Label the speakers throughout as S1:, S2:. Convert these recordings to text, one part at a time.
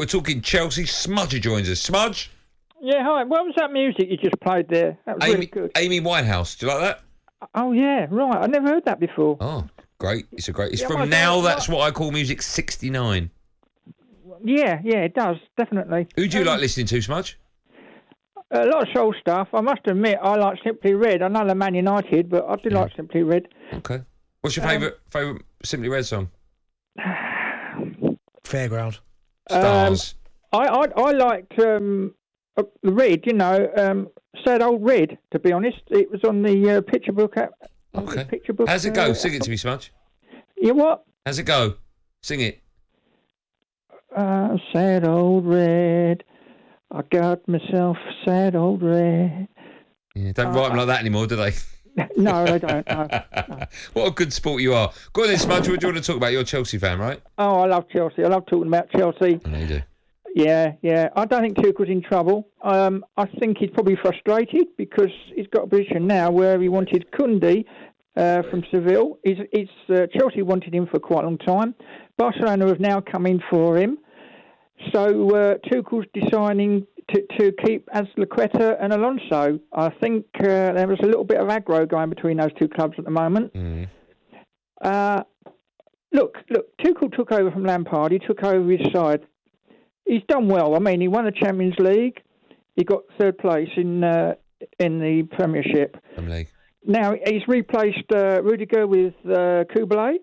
S1: We're talking Chelsea. Smudger joins us. Smudge?
S2: Yeah, hi. What was that music you just played there? That was really good.
S1: Amy Winehouse. Do you like that?
S2: Oh, yeah, right. I never heard that before.
S1: Oh, great. It's from Now That's What I Call Music 69.
S2: Yeah, it does, definitely.
S1: Who do you like listening to, Smudge?
S2: A lot of soul stuff. I must admit, I like Simply Red. I know they're Man United, but I do like Simply Red.
S1: Okay. What's your favourite Simply Red song?
S3: Fairground.
S1: Stars.
S2: I liked Red, Sad Old Red, to be honest. It was on the picture book.
S1: Okay.
S2: Picture book,
S1: How's it go? Sing it to me, Smudge.
S2: Yeah, what?
S1: How's it go? Sing it.
S2: Sad old red. I got myself sad old red.
S1: Yeah, don't write them like that anymore, do they?
S2: No, they don't. No.
S1: What a good sport you are. Go on then, Smudge. What do you want to talk about? You're a Chelsea fan, right?
S2: Oh, I love Chelsea. I love talking about Chelsea.
S1: I know you do.
S2: Yeah. I don't think Tuchel's in trouble. I think he's probably frustrated because he's got a position now where he wanted Koundé from Seville. Chelsea wanted him for quite a long time. Barcelona have now come in for him. So Tuchel's deciding to keep Azpilicueta and Alonso. I think there was a little bit of aggro going between those two clubs at the moment.
S1: Mm.
S2: Look, Tuchel took over from Lampard. He took over his side. He's done well. I mean, he won the Champions League. He got third place in the Premiership. Now, he's replaced Rudiger with Kubalay,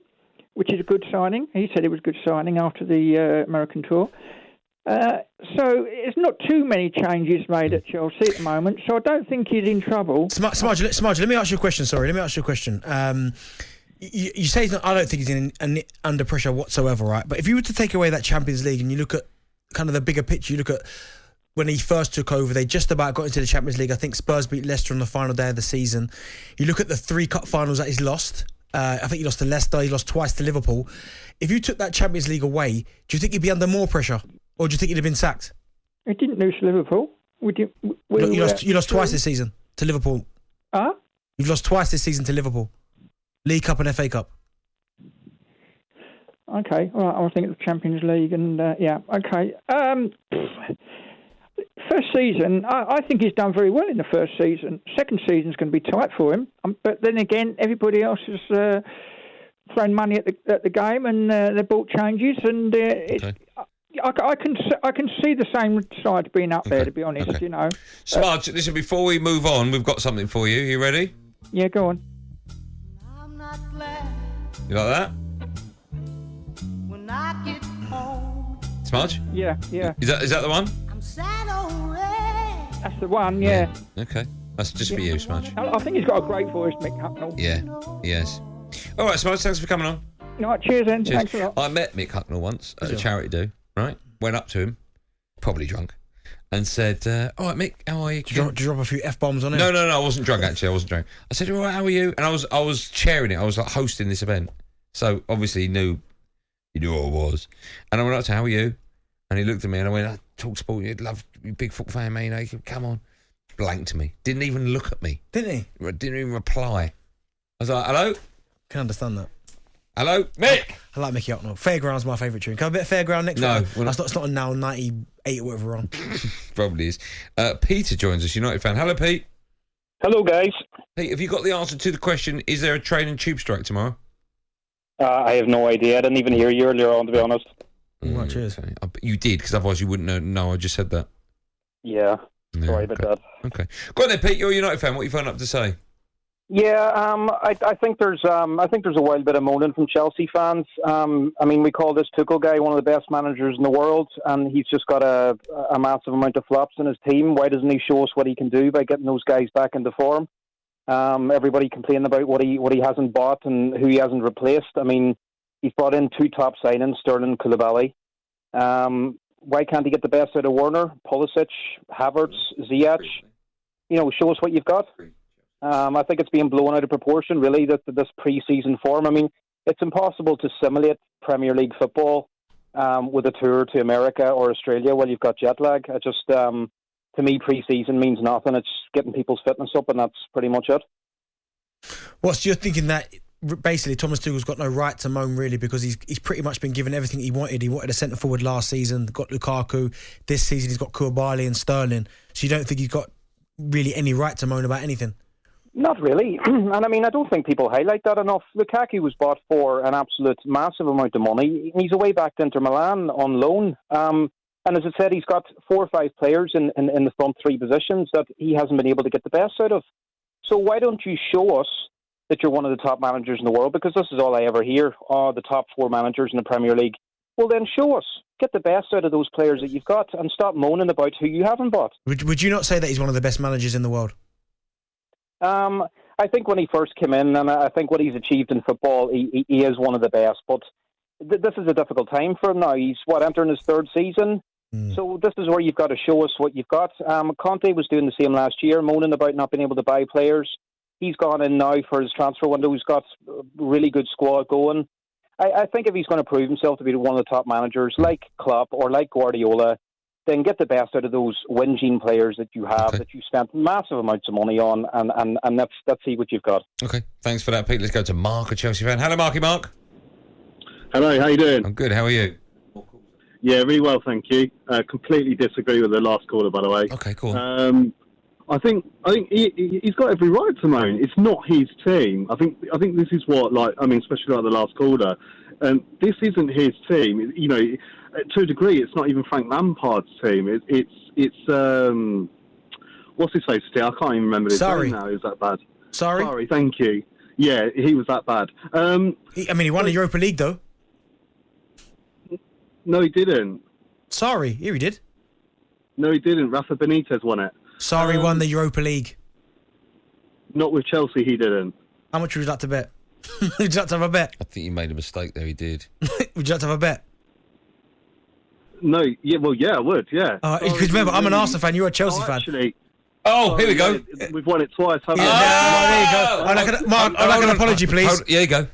S2: which is a good signing. He said it was a good signing after the American tour. So it's not too many changes made at Chelsea at the moment, so I don't think he's in trouble.
S3: Smudge, let me ask you a question. You say he's not, I don't think he's under pressure whatsoever, right? But if you were to take away that Champions League and you look at kind of the bigger picture, you look at when he first took over, they just about got into the Champions League. I think Spurs beat Leicester on the final day of the season. You look at the 3 cup finals that he's lost. I think he lost to Leicester, he lost twice to Liverpool. If you took that Champions League away, do you think he'd be under more pressure? Or do you think he'd have been sacked?
S2: He didn't lose to Liverpool.
S3: You lost twice this season to Liverpool. You've lost twice this season to Liverpool. League Cup and FA Cup.
S2: Okay, all right, I was thinking of the Champions League and, okay. First season, I think he's done very well in the first season. Second season's going to be tight for him. But then again, everybody else has thrown money at the game and they bought changes and I can see the same sides being up there, to be honest,
S1: Smudge, listen, before we move on, we've got something for you. You ready?
S2: Yeah, go on.
S4: I'm not glad
S1: You like that?
S4: when I get home.
S1: Smudge?
S2: Yeah.
S1: Is that the one?
S4: I'm sad already.
S2: That's the one, yeah.
S1: Okay. That's just for you, Smudge.
S2: I think he's got a great voice, Mick Hucknall.
S1: Yeah, yes. All right, Smudge, thanks for coming on.
S2: All right, cheers then. Thanks a lot.
S1: I met Mick Hucknall once at a charity do, right? Went up to him, probably drunk, and said, all right, Mick, how are you?
S3: Did you drop a few F-bombs on him?
S1: No, I wasn't drunk, actually. I wasn't drunk. I said, all right, how are you? And I was chairing it. I was like hosting this event. So obviously he knew who I was. And I went up to him, how are you? And he looked at me and I went, talkSPORT, you'd love, you big football fan, man. Come on. Blanked me. Didn't even look at me.
S3: Didn't he?
S1: Didn't even reply. I was like, hello?
S3: Can understand that.
S1: Hello? Mick!
S3: I like Mickey Hucknall. Fairground's my favourite tune. Can I have a bit of Fairground next
S1: No.
S3: week? It's not now 98 or whatever we're on.
S1: Probably is. Peter joins us, United fan. Hello, Pete.
S5: Hello, guys.
S1: Pete, have you got the answer to the question, is there a train and tube strike tomorrow?
S5: I have no idea. I didn't even hear you earlier on, to be honest.
S3: Right, cheers.
S1: Okay. You did, because otherwise you wouldn't know I just said that.
S5: Yeah. Sorry about that.
S1: Okay. Go on then, Pete. You're a United fan. What are you phoned up to say?
S5: Yeah, I think there's a wild bit of moaning from Chelsea fans. I mean, we call this Tuchel guy one of the best managers in the world, and he's just got a massive amount of flops in his team. Why doesn't he show us what he can do by getting those guys back into form? Everybody complaining about what he hasn't bought and who he hasn't replaced. I mean, he's brought in 2 top signings, Sterling, Koulibaly. Why can't he get the best out of Werner, Pulisic, Havertz, Ziyech? Show us what you've got. I think it's being blown out of proportion, really, this pre-season form. I mean, it's impossible to simulate Premier League football with a tour to America or Australia while you've got jet lag. It just, to me, pre-season means nothing. It's getting people's fitness up, and that's pretty much it.
S3: You're thinking that basically Thomas Tuchel's got no right to moan really, because he's pretty much been given everything he wanted. He wanted a centre forward last season, got Lukaku. This season he's got Koulibaly and Sterling. So you don't think he's got really any right to moan about anything?
S5: Not really. And I mean, I don't think people highlight that enough. Lukaku was bought for an absolute massive amount of money. He's away back to Inter Milan on loan. And as I said, he's got 4 or 5 players in the front 3 positions that he hasn't been able to get the best out of. So why don't you show us that you're one of the top managers in the world? Because this is all I ever hear. Oh, the top 4 managers in the Premier League. Well, then show us. Get the best out of those players that you've got and stop moaning about who you haven't bought.
S3: Would you not say that he's one of the best managers in the world?
S5: I think when he first came in, and I think what he's achieved in football, he is one of the best. But this is a difficult time for him now. He's, entering his 3rd season? So this is where you've got to show us what you've got. Conte was doing the same last year, moaning about not being able to buy players. He's gone in now for his transfer window. He's got a really good squad going. I think if he's going to prove himself to be one of the top managers, like Klopp or like Guardiola, then get the best out of those whinging players that you have, that you spent massive amounts of money on, and let's see what you've got.
S1: Okay, thanks for that, Pete. Let's go to Mark, a Chelsea fan. Hello, Mark.
S6: Hello, how you doing?
S1: I'm good, how are you?
S6: Yeah, really well, thank you. Completely disagree with the last caller, by the way.
S1: Okay, cool.
S6: I think he's got every right to moan. It's not his team. I think this is what, especially like the last caller. This isn't his team. You know, to a degree, it's not even Frank Lampard's team. It's what's his face? I can't even remember his name now. Is that bad? Sorry, thank you. Yeah, he was that bad.
S3: He won the Europa League though.
S6: No, he didn't.
S3: Here he did.
S6: No, he didn't. Rafa Benitez won it.
S3: Won the Europa League.
S6: Not with Chelsea, he didn't.
S3: How much would you like to bet? Would you like to have a bet?
S1: I think you made a mistake there, he did.
S3: Would you like to have a bet?
S6: No, yeah, I would, yeah.
S3: Because remember, I'm an Arsenal fan, you're a Chelsea fan.
S6: Actually...
S1: here we go.
S6: We've won it twice, haven't we?
S3: There you go. I'd like an apology, please.
S1: Here you go.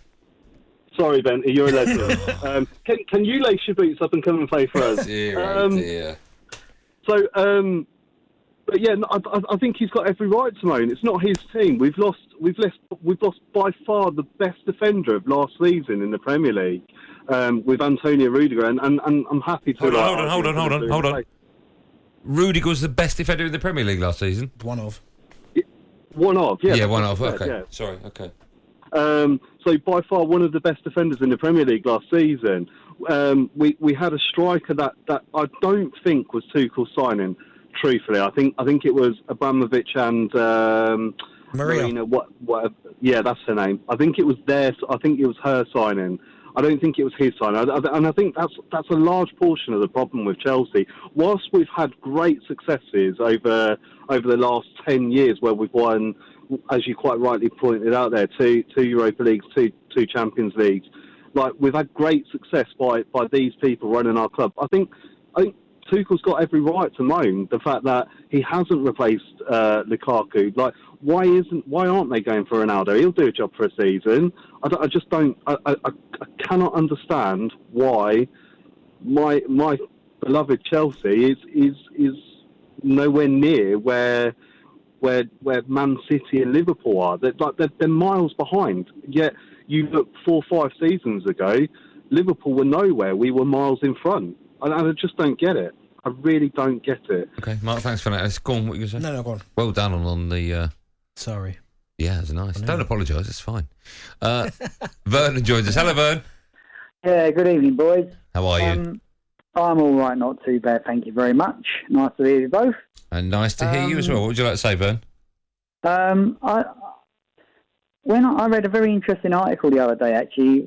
S6: Sorry, Ben, you're a legend. Can you lace your boots up and come and play for us?
S1: Dear.
S6: But yeah, I think he's got every right to moan. It's not his team. We've lost by far the best defender of last season in the Premier League with Antonio Rudiger, and I'm happy to.
S1: Hold on. Rudiger was the best defender in the Premier League last season.
S3: One of,
S6: yeah.
S1: Yeah, one of. Okay,
S6: yeah.
S1: Sorry. Okay.
S6: So by far one of the best defenders in the Premier League last season. We had a striker that I don't think was Tuchel signing. Truthfully, I think it was Abramovich and Marina. What? Yeah, that's her name. I think it was I think it was her signing. I don't think it was his signing, and I think that's a large portion of the problem with Chelsea. Whilst we've had great successes over the last 10 years, where we've won, as you quite rightly pointed out there, two Europa Leagues, two Champions Leagues. Like, we've had great success by these people running our club. I think Tuchel's got every right to moan the fact that he hasn't replaced Lukaku. Like, why aren't they going for Ronaldo? He'll do a job for a season. I just don't. I cannot understand why my beloved Chelsea is nowhere near where Man City and Liverpool are. They're miles behind. Yet you look 4 or 5 seasons ago, Liverpool were nowhere. We were miles in front. I just don't get it. I really don't get it.
S1: Okay, Mark, thanks for that. Let's go on. What you going to say?
S3: No, go on.
S1: Well done on the...
S3: Sorry.
S1: Yeah, it's nice. Don't apologise, it's fine. Vern joins us. Hello, Vern.
S7: Yeah, good evening, boys.
S1: How are you?
S7: I'm all right, not too bad, thank you very much. Nice to hear you both.
S1: And nice to hear you as well. What would you like to say, Vern?
S7: I read a very interesting article the other day, actually.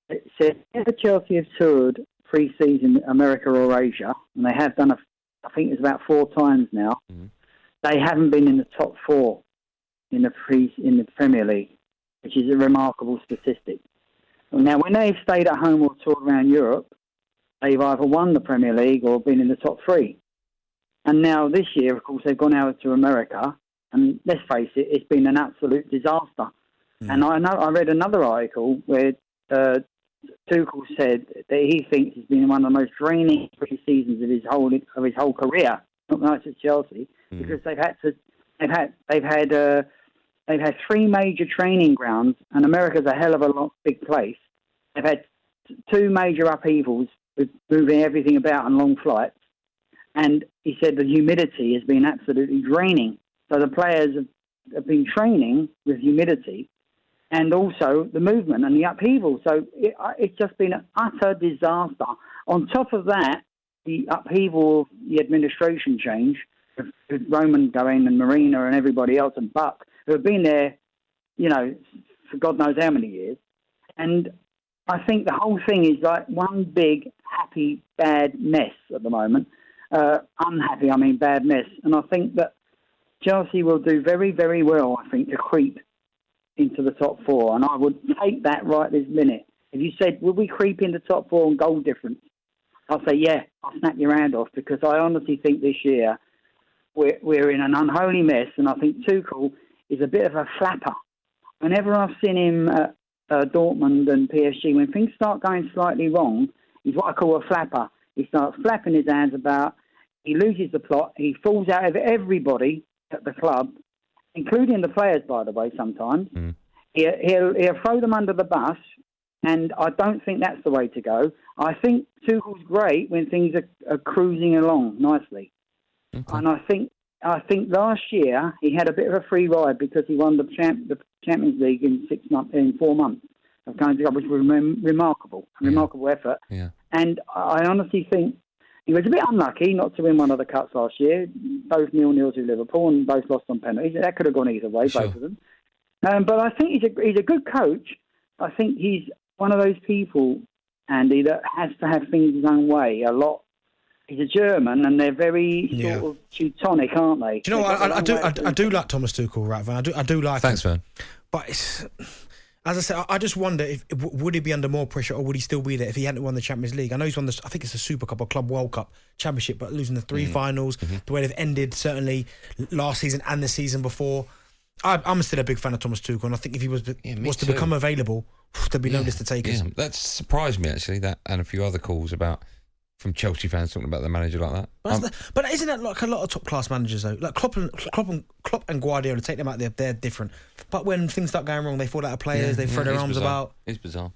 S7: It said, if Chelsea have toured pre-season America or Asia, and they have done, I think it's about 4 times now, they haven't been in the top 4 in the Premier League, which is a remarkable statistic. Now, when they've stayed at home or toured around Europe, they've either won the Premier League or been in the top 3. And now this year, of course, they've gone out to America, and let's face it, it's been an absolute disaster. And I read another article where Tuchel said that he thinks it's been one of the most draining pre-seasons of his whole career, not just at Chelsea, because they've had They've had 3 major training grounds, and America's a hell of a big place. They've had 2 major upheavals with moving everything about on long flights. And he said the humidity has been absolutely draining. So the players have been training with humidity and also the movement and the upheaval. So it's just been an utter disaster. On top of that, the upheaval of the administration change, with Roman going and Mourinho and everybody else and Buck, who have been there, for God knows how many years. And I think the whole thing is like one big, happy, bad mess at the moment. Unhappy, bad mess. And I think that Chelsea will do very, very well, I think, to creep into the top 4. And I would take that right this minute. If you said, will we creep into top 4 on goal difference? I'll say, yeah, I'll snap your hand off, because I honestly think this year we're in an unholy mess. And I think Tuchel is a bit of a flapper. Whenever I've seen him at Dortmund and PSG, when things start going slightly wrong, he's what I call a flapper. He starts flapping his hands about. He loses the plot. He falls out of everybody at the club, including the players, by the way, sometimes. He'll throw them under the bus, and I don't think that's the way to go. I think Tuchel's great when things are cruising along nicely. Okay. And I think last year he had a bit of a free ride because he won the Champions League in 4 months of going to go, which was remarkable effort. Yeah. And I honestly think he was a bit unlucky not to win one of the cups last year. Both 0-0 with Liverpool and both lost on penalties. That could have gone either way, both of them. But I think he's a good coach. I think he's one of those people, Andy, that has to have things his own way a lot. He's a German, and they're very sort of Teutonic, aren't they?
S3: Do you know what? I do like Thomas Tuchel, right, Van? I do like
S1: Thanks,
S3: him.
S1: man.
S3: But as I said, I just wonder if would he be under more pressure, or would he still be there if he hadn't won the Champions League? I know he's won I think it's the Super Cup or Club World Cup Championship, but losing the 3 finals, the way they've ended, certainly last season and the season before. I'm still a big fan of Thomas Tuchel, and I think if he was to become available, there'd be no list to take us.
S1: That surprised me, actually, that and a few other calls from Chelsea fans talking about the manager like that.
S3: But isn't that like a lot of top class managers though? Like Klopp and Guardiola, take them out there, they're different. But when things start going wrong, they fall out of players, they throw their arms about.
S1: It's bizarre.